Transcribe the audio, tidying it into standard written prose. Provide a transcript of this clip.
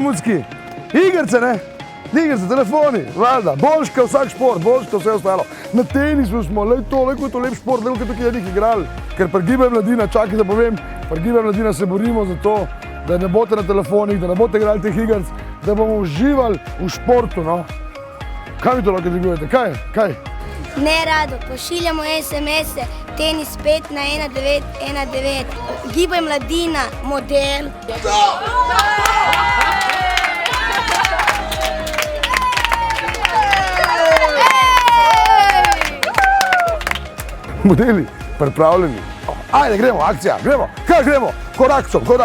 mucki. Igrice, ne? Igrice, telefoni, valjda, boljš kot vsak šport, boljš kot vse ostalo. Na tenisu smo, le to lep šport, le kot tukaj nekaj igrali. Ker pri Gibaj mladina, čakaj, da povem, pri Gibaj mladina se borimo za to, da ne boste na telefonih, da ne boste igrali teh igric, da bomo uživali v športu, no. Kaj mi to lahko dvigujete? Kaj? Ne rado, pošiljamo SMS-e, tenis 5 na 1919. Gibaj mladina, model. Modeli, pripravljeni. Ajde, gremo, akcija, gremo. Kaj gremo? Korak som, hop.